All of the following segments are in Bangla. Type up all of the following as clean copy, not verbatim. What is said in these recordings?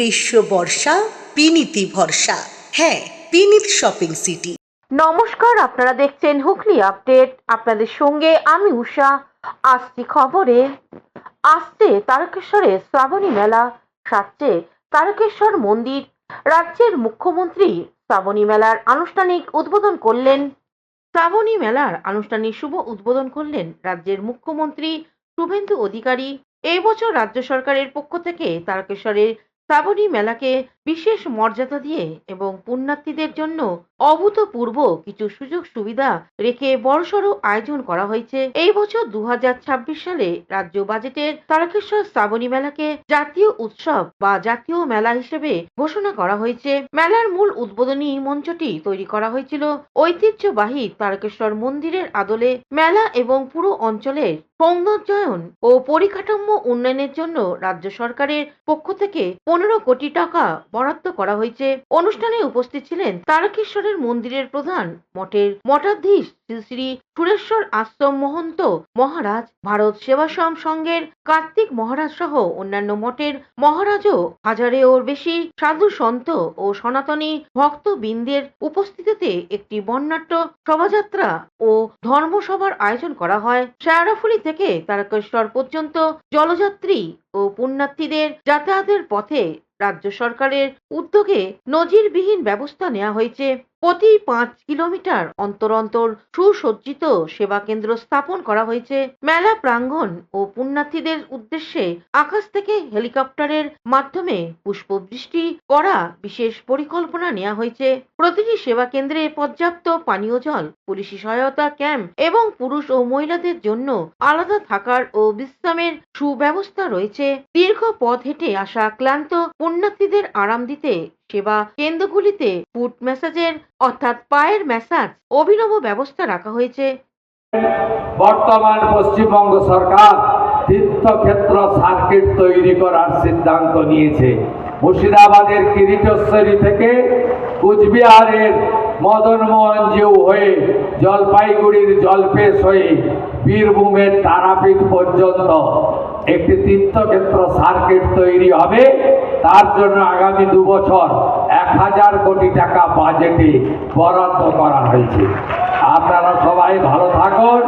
গ্রীষ্ম বর্ষা পিনিতি ভরসা। হ্যাঁ, পিনিত শপিং সিটি। নমস্কার, আপনারা দেখছেন হুগলি আপডেট। আপনাদের সঙ্গে আমি উষা। আসছি খবরে। আসছে তারকেশ্বরের শ্রাবণী মেলা, সাজছে তারকেশ্বর মন্দির। রাজ্যের মুখ্যমন্ত্রী শ্রাবণী মেলার আনুষ্ঠানিক উদ্বোধন করলেন। শ্রাবণী মেলার আনুষ্ঠানিক শুভ উদ্বোধন করলেন রাজ্যের মুখ্যমন্ত্রী শুভেন্দু অধিকারী। এই বছর রাজ্য সরকারের পক্ষ থেকে তারকেশ্বরের শ্রাবণী মেলাকে বিশেষ মর্যাদা দিয়ে এবং পুণ্যার্থীদের জন্য অভূতপূর্ব কিছু সুযোগ সুবিধা রেখে বড়সড় আয়োজন করা হয়েছে। এই বছর 2026 সালে রাজ্য বাজেটের তারকেশ্বর শ্রাবণী মেলাকে জাতীয় উৎসব বা জাতীয় মেলা হিসেবে ঘোষণা করা হয়েছে। মেলার মূল উদ্বোধনী মঞ্চটি তৈরি করা হয়েছিল ঐতিহ্যবাহী তারকেশ্বর মন্দিরের আদলে। মেলা এবং পুরো অঞ্চলের সৌন্দর্যায়ন ও পরিকাঠামো উন্নয়নের জন্য রাজ্য সরকারের পক্ষ থেকে 15 কোটি টাকা বরাদ্দ করা হয়েছে। অনুষ্ঠানে উপস্থিত ছিলেন তারকেশ্বরের মন্দিরের প্রধান, মঠের মঠাধীশ শ্রী শ্রী সুরেশ্বর আশ্রম মহন্ত মহারাজ, ভারত সেবাশ্রম সংঘের কার্তিক মহারাজ সহ অন্যান্য মঠের মহারাজও। হাজারেরও বেশি সাধু সন্ত ও সনাতনী ভক্তবৃন্দের উপস্থিতিতে একটি বর্ণাঢ্য শোভাযাত্রা ও ধর্মসভার আয়োজন করা হয়। শেয়ারাফুলি থেকে তারকেশ্বর পর্যন্ত জলযাত্রী ও পুণ্যার্থীদের যাতায়াতের পথে রাজ্য সরকারের উদ্যোগে নজিরবিহীন ব্যবস্থা নেওয়া হয়েছে। প্রতি 5 কিলোমিটার অন্তর অন্তর সুসজ্জিত সেবা কেন্দ্র স্থাপন করা হয়েছে। মেলা প্রাঙ্গণ ও পুণ্যার্থীদের উদ্দেশ্যে আকাশ থেকে হেলিকপ্টারের মাধ্যমে পুষ্পবৃষ্টি করা বিশেষ পরিকল্পনা নেওয়া হয়েছে। প্রতিটি সেবা কেন্দ্রে পর্যাপ্ত পানীয় জল, পুলিশি সহায়তা ক্যাম্প এবং পুরুষ ও মহিলাদের জন্য আলাদা থাকার ও বিশ্রামের সুব্যবস্থা রয়েছে। দীর্ঘ পথ হেঁটে আসা ক্লান্ত পুণ্যার্থীদের আরাম দিতে সেবা কেন্দ্রগুলিতে ফুট ম্যাসাজের অর্থাৎ পায়ের ম্যাসাজ অভিনব ব্যবস্থা রাখা হয়েছে। বর্তমান পশ্চিমবঙ্গ সরকার তীর্থক্ষেত্র সার্কিট তৈরি করার সিদ্ধান্ত নিয়েছে। মুর্শিদাবাদের কিরিটেশ্বরী থেকে কুচবিহারের মদনমোহন জিউ হয়ে জলপাইগুড়ির জলপেশ হয়ে বীরভূমের তারাপীঠ পর্যন্ত একটি তীর্থক্ষেত্র সার্কিট তৈরি হবে। তার জন্য আগামী 2 বছর 1000 কোটি টাকা বাজেটে বরাদ্দ করা হয়েছে। আপনারা সবাই ভালো থাকুন।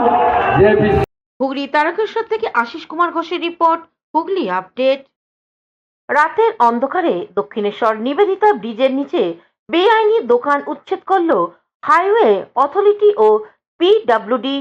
হুগলি তারকেশ্বর থেকে আশিস কুমার ঘোষের রিপোর্ট, হুগলি আপডেট। রাতের অন্ধকারে দক্ষিণেশ্বর নিবেদিতা ব্রিজের নিচে বেআইনি দোকান উচ্ছেদ করল হাইওয়ে অথরিটি ও পিডব্লিউডি।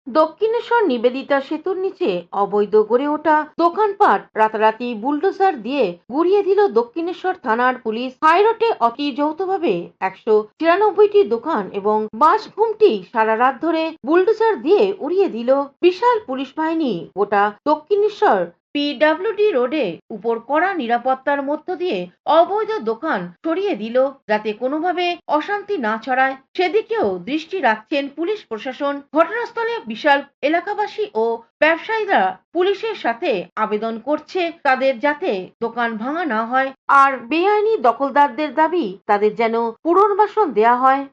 দক্ষিণেশ্বর নিবেদিতা সেতুর নিচে অবৈধ গড়ে ওঠা দোকানপাট রাতারাতি বুলডোজার দিয়ে গুড়িয়ে দিল দক্ষিণেশ্বর থানার পুলিশ। হাইরোডে অতি যৌথভাবে 193টি দোকান এবং বাসঘুমটি সারা রাত ধরে বুলডোজার দিয়ে উড়িয়ে দিল বিশাল পুলিশ বাহিনী। গোটা দক্ষিণেশ্বর পিডব্লিউডি রোডে উপর কড়া নিরাপত্তার মধ্য দিয়ে অবৈধ দোকান সরিয়ে দিল, যাতে কোনোভাবে অশান্তি না ছড়ায় সেদিকেও দৃষ্টি রাখছেন পুলিশ প্রশাসন। ঘটনাস্থলে বিশাল এলাকাবাসী ও ব্যবসায়ীরা পুলিশের সাথে আবেদন করছে তাদের যাতে দোকান ভাঙা না হয়, আর বেআইনি দখলদারদের দাবি তাদের যেন পুনর্বাসন দেয়া হয়।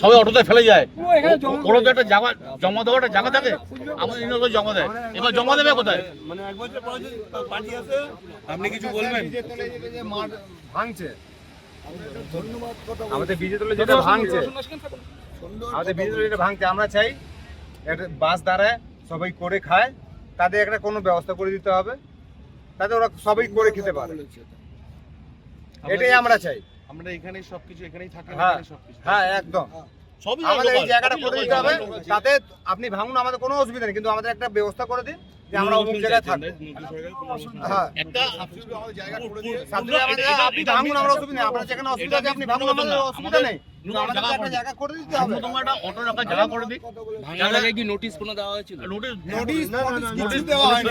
সবাই অটোতে ফেলে যায়, ওরা তো একটা জায়গা জমা দেওয়ার একটা জায়গা থাকে, আমাদের ইউনিয়ন জমা দেয়। এবার জমা দেবে কোথায়? মানে এক বছর পরে পার্টি আছে, আপনি কিছু বলবেন? ভাঙছে আমাদের বিজেতলে যেটা ভাঙছে, আমাদের বিজেতলে যেটা ভাঙছে, আমরা চাই একটা বাস দাঁড়ায়, সবাই করে খায়, তাদের একটা কোনো ব্যবস্থা করে দিতে হবে, তাতে ওরা সবাই করে খেতে পারে। এটাই আমরা চাই। আমরা এখানে সবকিছু এখানেই থাকি। হ্যাঁ একদম, আমাদের এই জায়গাটা করে দিতে হবে। তাতে আপনি ভাঙুন, আমাদের কোনো অসুবিধা নেই, কিন্তু আমাদের একটা ব্যবস্থা করে দিন যে আমরা অমুক জায়গায় থাকবো। হ্যাঁ একটা আপনি ভাঙুন, আমরা অসুবিধা নেই, আপনার যেখানে অসুবিধা আছে আপনি ভাঙুন, আমাদের অসুবিধা নেই, আমাদের একটা জায়গা করে দিতে হবে। একটা অটো রাখার জায়গা করে দিই। ভাঙার আগে কি নোটিশ কোনো দেওয়া হয়েছিল? নোটিশ দেওয়া হয়নি।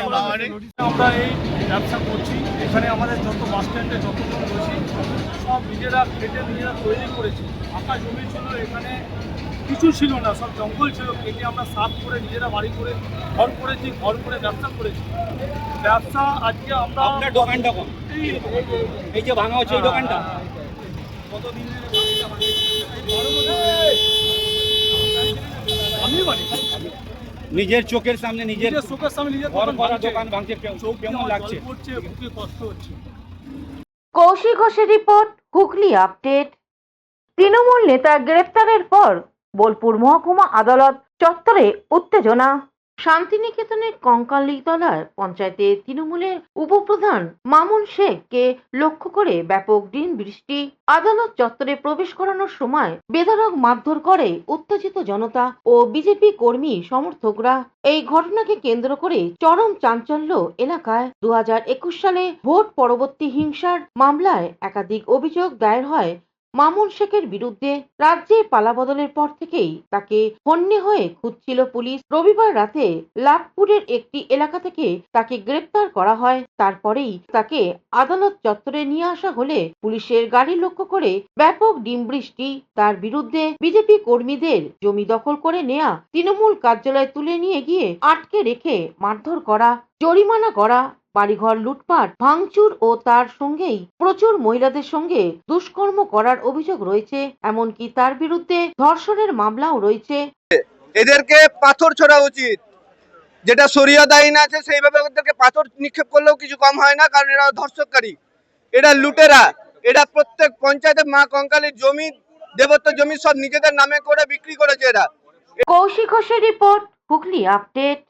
আমরা এই ব্যবসা করছি, এখানে আমাদের যত বাস স্ট্যান্ডে যতজন রয়েছি সব নিজেরা কেটে নিজেরা তৈরি করেছি। ফাঁকা জমি ছিল, এখানে কিছু ছিল না, সব জঙ্গল ছিল, কেটে আমরা সাফ করে নিজেরা বাড়ি করে ঘর করেছি, ঘর করে ব্যবসা করেছি। ব্যবসা আজকে আমরা আপনার দোকানটা কোন? এই যে ভাঙা হচ্ছে এই দোকানটা কতদিন আমি বাড়ি নিজের চোখের সামনে নিজের চোখের সামনে নিজের দোকান ভাঙছে, কেমন লাগছে? বুকে কষ্ট হচ্ছে। কৌশিক ঘোষের রিপোর্ট, হুগলি আপডেট। তৃণমূল নেতা গ্রেপ্তারের পর বোলপুর মহকুমা আদালত চত্বরে উত্তেজনা। শান্তিনিকেতনের কঙ্কালীতলার পঞ্চায়েতে তৃণমূলের উপপ্রধান মামুন শেখকে লক্ষ্য করে ব্যাপক দিন বৃষ্টি। আদালত চত্বরে প্রবেশ করানোর সময় বেধড়ক মারধর করে উত্তেজিত জনতা ও বিজেপি কর্মী সমর্থকরা। এই ঘটনাকে কেন্দ্র করে চরম চাঞ্চল্য এলাকায়। 2021 সালে ভোট পরবর্তী হিংসার মামলায় একাধিক অভিযোগ দায়ের হয় মামুন শেখের বিরুদ্ধে। রাজ্যে পালাবদলের পর থেকেই তাকে হন্যে হয়ে খুঁজছিল পুলিশ। রবিবার রাতে লাভপুরের একটি এলাকা থেকে তাকে গ্রেপ্তার করা হয়। তারপরেই তাকে আদালত চত্বরে নিয়ে আসা হলে পুলিশের গাড়ি লক্ষ্য করে ব্যাপক ডিমবৃষ্টি। তার বিরুদ্ধে বিজেপি কর্মীদের জমি দখল করে নেয়া, তৃণমূল কার্যালয়ে তুলে নিয়ে গিয়ে আটকে রেখে মারধর করা, জরিমানা করা, বাড়িঘর লুটপাট, ভাঙচুর ও তার সঙ্গেই প্রচুর মহিলাদের সঙ্গে দুষ্কর্ম করার অভিযোগ রয়েছে। এমনকি তার বিরুদ্ধে ধর্ষণের মামলাও রয়েছে। এদেরকে পাথর ছোড়া উচিত, যেটা শরিয়ত আইন আছে সেইভাবে ওদেরকে পাথর নিক্ষেপ করলেও কিছু কম হয় না, কারণ এরা ধর্ষককারী, এরা লুটেরা, এরা প্রত্যেক পঞ্চায়েতে মা কঙ্কালীর জমি, দেবত্ব জমি সব নিজেদের নামে করে বিক্রি করেছে এরা। কৌশিক ঘোষের রিপোর্ট, হুগলি আপডেট।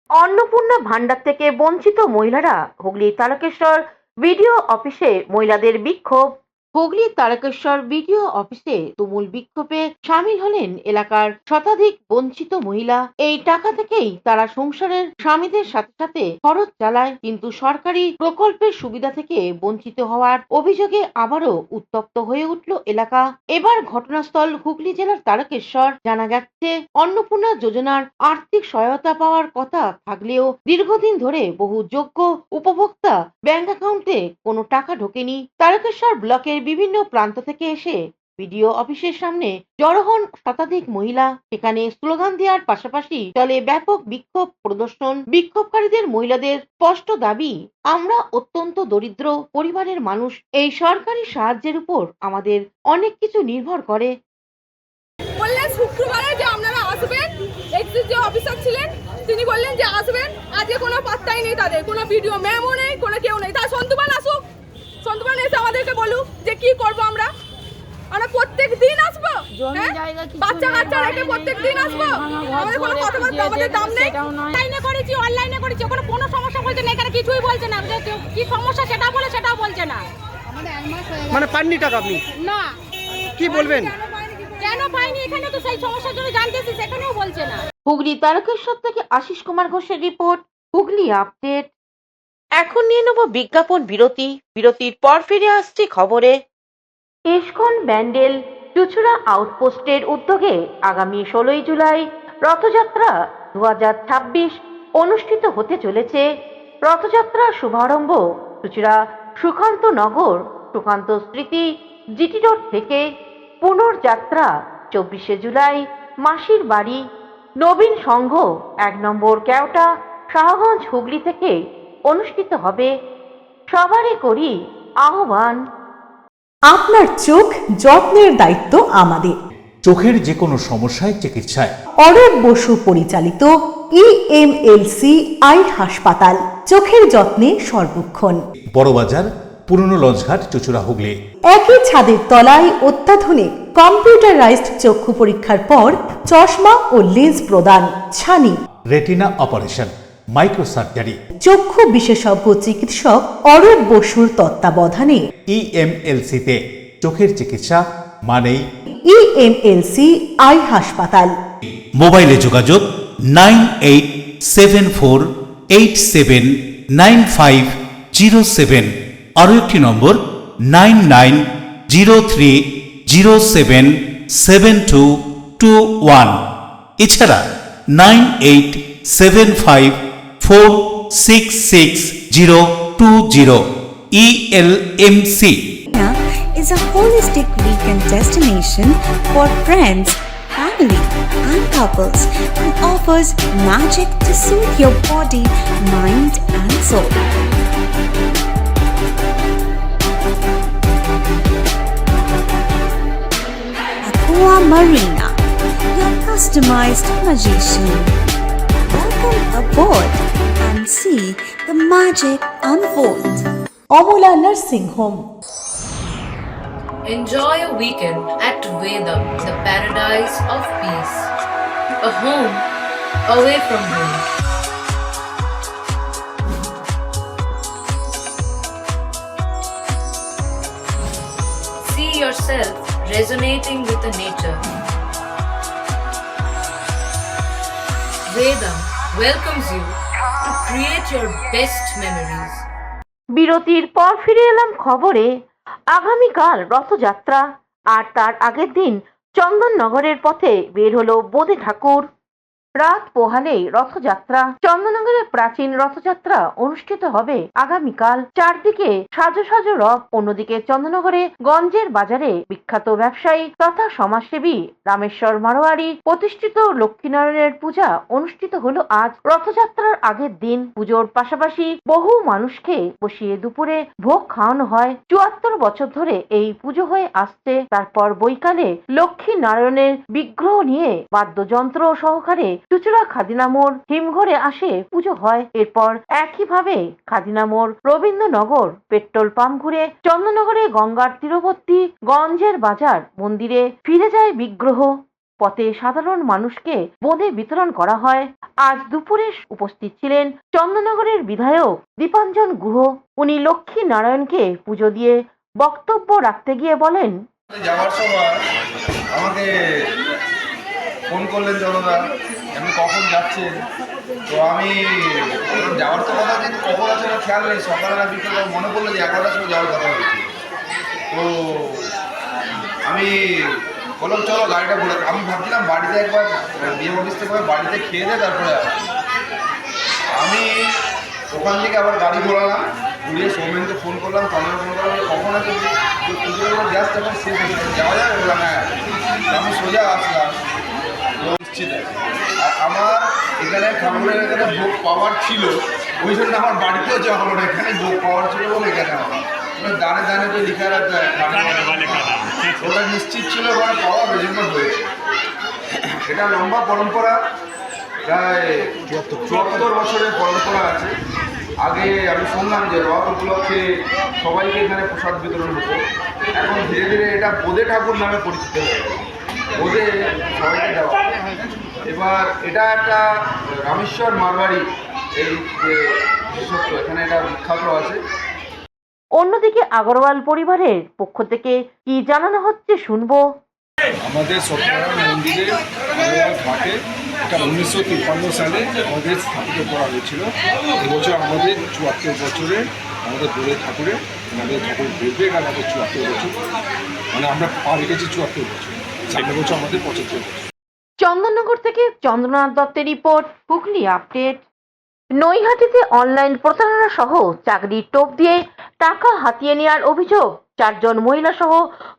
অন্নপূর্ণা ভান্ডার থেকে বঞ্চিত মহিলারা, হুগলি তারকেশ্বর বিডিও অফিসে মহিলাদের বিক্ষোভ। হুগলি তারকেশ্বর বিডিও অফিসে তুমুল বিক্ষোভে সামিল হলেন এলাকার শতাধিক বঞ্চিত মহিলা। এই টাকা থেকেই তারা সংসারের স্বামীদের সাথে সাথে খরচ চালায়, কিন্তু সরকারি প্রকল্পের সুবিধা থেকে বঞ্চিত হওয়ার অভিযোগে আবারও উত্তপ্ত হয়ে উঠল এলাকা। এবার ঘটনাস্থল হুগলি জেলার তারকেশ্বর। জানা যাচ্ছে, অন্নপূর্ণা যোজনার আর্থিক সহায়তা পাওয়ার কথা থাকলেও দীর্ঘদিন ধরে বহু যোগ্য উপভোক্তা ব্যাংক অ্যাকাউন্টে কোনো টাকা ঢোকেনি। তারকেশ্বর ব্লকের বিভিন্ন প্রান্ত থেকে এসে বিডিও অফিসের সামনে জড়ো হন শতাধিক মহিলা। সেখানে স্লোগান দেওয়ার পাশাপাশি চলে ব্যাপক বিক্ষোভ প্রদর্শন। বিক্ষোভকারীদের মহিলাদের স্পষ্ট দাবি, আমরা অত্যন্ত দরিদ্র পরিবারের মানুষ, এই সরকারি সাহায্যের উপর আমাদের অনেক কিছু নির্ভর করে। বললেন শুক্রবারে যে আপনারা আসবেন, এক্সিস যে অফিসার ছিলেন তিনি বললেন যে আসবেন। আজকে কোনো পাত্তাই নেই, তাদের কোনো ভিডিও ম্যামও নেই, কোনো কেউ নেই। তা সন্তুবান আসুক, সন্তুবান এসে আমাদেরকে বলুক যে কি করবো আমরা প্রত্যেক দিন আসবো, বাচ্চা কাচ্চা রেখে প্রত্যেক দিন আসবো। আমাদের কোনো কথাবার্তা, আমাদের দাম নেই। অনলাইনে করেছি, অনলাইনে করেছি, কোনো সমস্যা বলছে না, এখানে কিছুই বলছে না। কি সমস্যা সেটা বলে সেটাও বলছে না। মানে পাননি টাকা আপনি? না। কি বলবেন? কেন পাইনি, এখানে তো সেই সমস্যার জন্য জানতেছি, সেখানেও বলছে না। হুগলি তারকেশ্বর থেকে আশিস কুমার ঘোষের রিপোর্ট, হুগলি আপডেট। এখন নিয়ে নেব বিজ্ঞাপন বিরতি। বিরতির পর ফিরে আসছি খবরে। ইস্কন ব্যান্ডেল চুচুড়া আউটপোস্টের উদ্যোগে আগামী 16 জুলাই রথযাত্রা 2026 অনুষ্ঠিত হতে চলেছে। রথযাত্রার শুভারম্ভ চুচুড়া সুকান্ত নগর, সুকান্ত স্মৃতি জিটি রোড থেকে। পুনর্যাত্রা 24 জুলাই মাসির বাড়ি নবীন সংঘ 1 নম্বর কেওটা শাহগঞ্জ হুগলি থেকে অনুষ্ঠিত হবে। সবারই করি আহ্বান। আপনার চোখ যত্নের দায়িত্ব আমাদের। চোখের যে কোনো সমস্যায় চিকিৎসায় অরূপ বসু পরিচালিত ইএমএলসি আই হাসপাতাল, চোখের যত্নে সর্বক্ষণ। বড়বাজার, পুরনো লঞ্চঘাট, চুচুড়া, হুগলি। একই ছাদের তলায় অত্যাধুনিক কম্পিউটারাইজড চক্ষু পরীক্ষার পর চশমা ও লেন্স প্রদান। ছানি, রেটিনা অপারেশন, মাইক্রো সার্জারি। চক্ষু বিশেষজ্ঞ চিকিৎসক অরূপ বসুর তত্ত্বাবধানে ইএমএলসিতে চোখের চিকিৎসা মানেই ইএমএলসি আই হাসপাতাল। মোবাইলে যোগাযোগ 9874879507। আরও একটি নম্বর 9903077221। এছাড়া 9875466020। ELMC is a holistic weekend destination for friends, family and couples and offers magic to soothe your body, mind and soul. Aqua Marina, your customized magician. Welcome aboard and see the magic unfold. Amala nursing home. Enjoy a weekend at Vedam, the paradise of peace. A home away from home. See yourself resonating with the nature. Vedam welcomes you to create your best memories. বিরতির পর ফিরে এলাম খবরে। আগামীকাল রথযাত্রা, আর তার আগের দিন চন্দননগরের পথে বের হলো বোঁদে ঠাকুর। রাত পোহালেই রথযাত্রা। চন্দননগরের প্রাচীন রথযাত্রা অনুষ্ঠিত হবে আগামীকাল। চারদিকে সাজো সাজো রথ। অন্যদিকে চন্দননগরে গঞ্জের বাজারে বিখ্যাত ব্যবসায়ী তথা সমাজসেবী রামেশ্বর মারোয়ারি প্রতিষ্ঠিত লক্ষ্মীনারায়ণের পূজা অনুষ্ঠিত হলো আজ। রথযাত্রার আগের দিন পুজোর পাশাপাশি বহু মানুষকে বসিয়ে দুপুরে ভোগ খাওয়ানো হয়। ৭৪ বছর ধরে এই পুজো হয়ে আসছে। তারপর বৈকালে লক্ষ্মী নারায়ণের বিগ্রহ নিয়ে বাদ্যযন্ত্র সহকারে চুচুড়া খাদিনামোড় হিমঘরে আসে পুজো হয়। এরপর একইভাবে খাদিনামোড় রবীন্দ্রনগর পেট্রোল পাম্প ঘুরে চন্দননগরে গঙ্গার তীরবর্তী গঞ্জের বাজার মন্দিরে ফিরে যায় বিগ্রহ। পথে সাধারণ মানুষকে বোঁদে বিতরণ করা হয়। আজ দুপুরে উপস্থিত ছিলেন চন্দননগরের বিধায়ক দীপাঞ্জন গুহ। উনি লক্ষ্মী নারায়ণকে পুজো দিয়ে বক্তব্য রাখতে গিয়ে বলেন, যাওয়ার সময় আমাকে ফোন করলেন জনতা, আপনি কখন যাচ্ছেন? তো আমি যাওয়ার তো কথা, কিন্তু কখন আছে না খেয়াল নেই। সকালে না বিকেলে মনে পড়লো যে 11টার সময় যাওয়ার কথা হয়েছে। তো আমি বললাম চলো গাড়িটা বলে, আমি ভাবছিলাম বাড়িতে একবার বিয়ে অফিস থেকে বাড়িতে খেয়ে দেয় তারপরে আমি ওখান থেকে আবার গাড়ি ঘোরালাম। ঘুরিয়ে সৌমেনকে ফোন করলাম, তন্ময় ফোন করলাম, কখন আছে পুজোর গ্যাস যখন শেষ হয়েছে যাওয়া যাবে? বললাম হ্যাঁ। আমি সোজা আসলাম নিশ্চিত আছে। আর আমার এখানে ঠাকুরের এখানে ভোগ পাওয়ার ছিল, ওই জন্য আমার বাড়িতেও যাওয়া হলো না। এখানে ভোগ পাওয়ার ছিল বলে এখানে আমার দানে দানে তো লিখা রাখতে ওটা নিশ্চিত ছিল ওখানে পাওয়ার, ওই জন্য হয়েছে। এটা লম্বা পরম্পরা, প্রায় ৭৪ বছরের পরম্পরা আছে। আগে আমি শুনলাম যে রথ উপলক্ষে সবাইকে এখানে প্রসাদ বিতরণ হতো। এখন ধীরে ধীরে এটা বোঁদে ঠাকুর নামে পরিচিত হয়ে গেছে। বোঁদে সবাইকে দেওয়া। এবার এটা একটা রামেশ্বর মারোয়ারি এই যে বিশেষত্ব, এখানে এটা বিখ্যাত আছে। অন্যদিকে আগরওয়াল পরিবারের পক্ষ থেকে কি জানানো হচ্ছে শুনবো। আমাদের সত্যনারায়ণ মন্দিরে আগরওয়াল ঘাটে এটা 1953 সালে আমাদের স্থাপিত করা হয়েছিল। এবছর আমাদের ৭৪ বছরে আমাদের বোঁদে ঠাকুরের, আমাদের ঠাকুর বেরবে আমাদের ৭৪ বছর, মানে আমরা পা রেখেছি ৭৪ বছর। সামনের বছর আমাদের ৭৫ বছর। চন্দননগর থেকে চন্দ্রনাথ দত্তের রিপোর্ট, হুগলি আপডেট। নৈহাটিতে অনলাইন প্রতারণা সহ চাকরির টোপ দিয়ে টাকা হাতিয়ে নেওয়ার অভিযোগ ৪ জন মহিলা সহ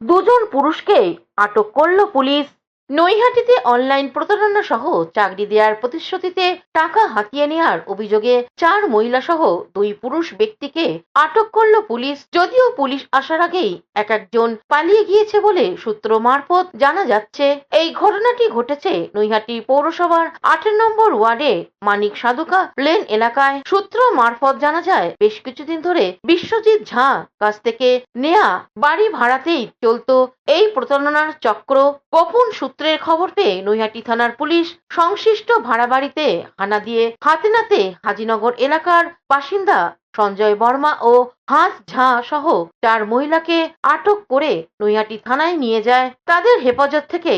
2 জন পুরুষকে আটক করল পুলিশ। নৈহাটিতে অনলাইন প্রতারণা সহ চাকরি দেওয়ার প্রতিশ্রুতিতে টাকা হাতিয়ে নেওয়ার অভিযোগে 4 মহিলা সহ 2 পুরুষ ব্যক্তিকে আটক করল পুলিশ। যদিও পুলিশ আসার আগেই একজন পালিয়ে গিয়েছে বলে সূত্র মারফত জানা যাচ্ছে। এই ঘটনাটি ঘটেছে নৈহাটি পৌরসভার 8 নম্বর ওয়ার্ডে মানিক সাধুকা লেন এলাকায়। সূত্র মারফত জানা যায়, বেশ কিছুদিন ধরে বিশ্বজিৎ ঝা কাছ থেকে নেয়া বাড়ি ভাড়াতেই চলতো এই প্রতারণার চক্র। গোপন সূত্রের খবর পেয়ে নৈহাটি থানার পুলিশ সংশ্লিষ্ট ভাড়া বাড়িতে হানা দিয়ে হাতে নাতে হাজিনগর এলাকার বাসিন্দা সঞ্জয় বর্মা ও হাঁস ঝা সহ 4 মহিলাকে আটক করে নৈহাটি থানায় নিয়ে যায়। তাদের হেফাজত থেকে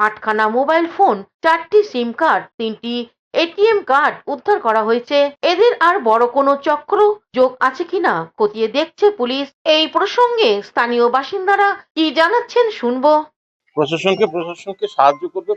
8খানা মোবাইল ফোন, 4টি সিম কার্ড, 3টি এটিএম কার্ড উদ্ধার করা হয়েছে। এদের আর বড় কোনো চক্র যোগ আছে কিনা খতিয়ে দেখছে পুলিশ। এই প্রসঙ্গে স্থানীয় বাসিন্দারা কি জানাচ্ছেন শুনবো। প্রশাসনকে সাহায্য করবে,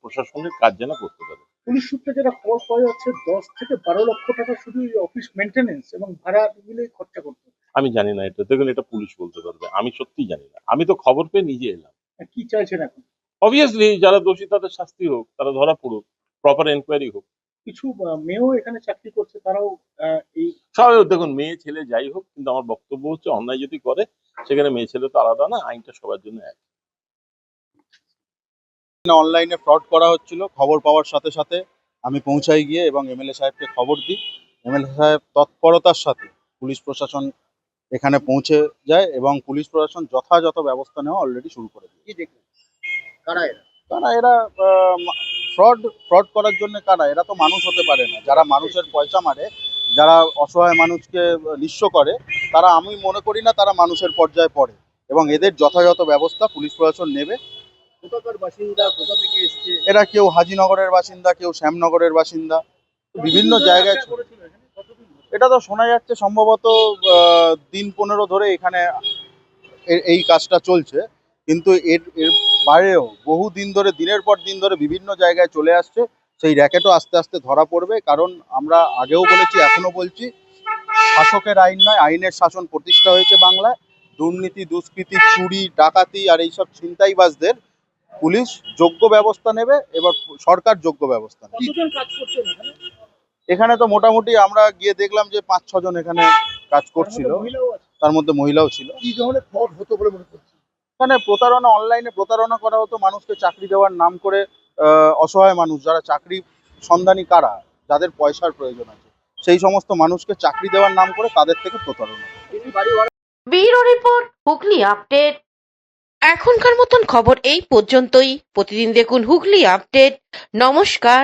প্রশাসনের কাজ যেন করতে পারে। পুলিশ সূত্রে যেটা খবর পাওয়া যাচ্ছে 10 থেকে 12 লক্ষ টাকা শুধু অফিস মেনটেনেন্স এবং ভাড়া মিলে খরচা করতে। আমি জানি না, এটা দেখুন, এটা পুলিশ বলতে পারবে, আমি সত্যি জানি না। আমি তো খবর পেয়ে নিজে এলাম। কি চাইছেন এখন? অবভিয়াসলি যারা দোষী তাদের শাস্তি হোক, তারা ধরা পড়ুক, প্রপার এনকোয়ারি হোক। কিছু মেয়েও এখানে চাকরি করছে, তারাও এই সব দেখুন, মেয়ে ছেলে যাই হোক, কিন্তু আমার বক্তব্য হচ্ছে অন্যায় যদি করে সেখানে মেয়ে ছেলে তো আলাদা না, আইনটা সবার জন্য এক। অনলাইনে ফ্রড করা হচ্ছিল, খবর পাওয়ার সাথে সাথে আমি পৌঁছাই গিয়ে এবং এমএলএ সাহেবকে খবর দিই। এমএলএ সাহেব তৎপরতার সাথে পুলিশ প্রশাসন এখানে পৌঁছে যায় এবং পুলিশ প্রশাসন যথাযথ ব্যবস্থা নেওয়া অলরেডি শুরু করে দিয়েছে। কারা এরা ফ্রড করার জন্য কারা? এরা তো মানুষ হতে পারে না। যারা মানুষের পয়সা মারে, যারা অসহায় মানুষকে নিঃস্ব করে, তারা আমি মনে করি না তারা মানুষের পর্যায়ে পড়ে এবং এদের যথাযথ ব্যবস্থা পুলিশ প্রশাসন নেবে। কোথাকার বাসিন্দা, কোথা থেকে এসছে? এরা কেউ হাজিনগরের বাসিন্দা, কেউ শ্যামনগরের বাসিন্দা, বিভিন্ন জায়গায়। এটা তো শোনা যাচ্ছে সম্ভবত দিন 15 ধরে এখানে এই কাজটা চলছে, কিন্তু এর বাইরেও বহু দিন ধরে, দিনের পর দিন ধরে বিভিন্ন জায়গায় চলে আসছে। সেই র্যাকেটও আস্তে আস্তে ধরা পড়বে, কারণ আমরা আগেও বলেছি, এখনো বলছি, শাসকের আইন নয়, আইনের শাসন প্রতিষ্ঠা হয়েছে বাংলায়। দুর্নীতি, দুষ্কৃতি, চুরি, ডাকাতি আর এইসব ছিনতাইবাজদের পুলিশ যোগ্য ব্যবস্থা নেবে, এবার সরকার যোগ্য ব্যবস্থা নেবে। কতজন কাজ করছেন এখানে? এখানে তো মোটামুটি আমরা গিয়ে দেখলাম যে 5-6 জন এখানে কাজ করছিল, তার মধ্যে মহিলাও ছিল। কি ধরনের ফ্রড হতো বলে মনে করছেন? এখানে প্রতারণা, অনলাইনে প্রতারণা করা হতো, মানুষকে চাকরি দেওয়ার নাম করে। অসহায় মানুষ যারা চাকরি সন্ধানী, কারা যাদের পয়সার প্রয়োজন আছে, সেই সমস্ত মানুষকে চাকরি দেওয়ার নাম করে তাদের থেকে প্রতারণা। Bureau report, Hooghly update. এখনকার মতন খবর এই পর্যন্তই। প্রতিদিন দেখুন হুগলি আপডেট। নমস্কার।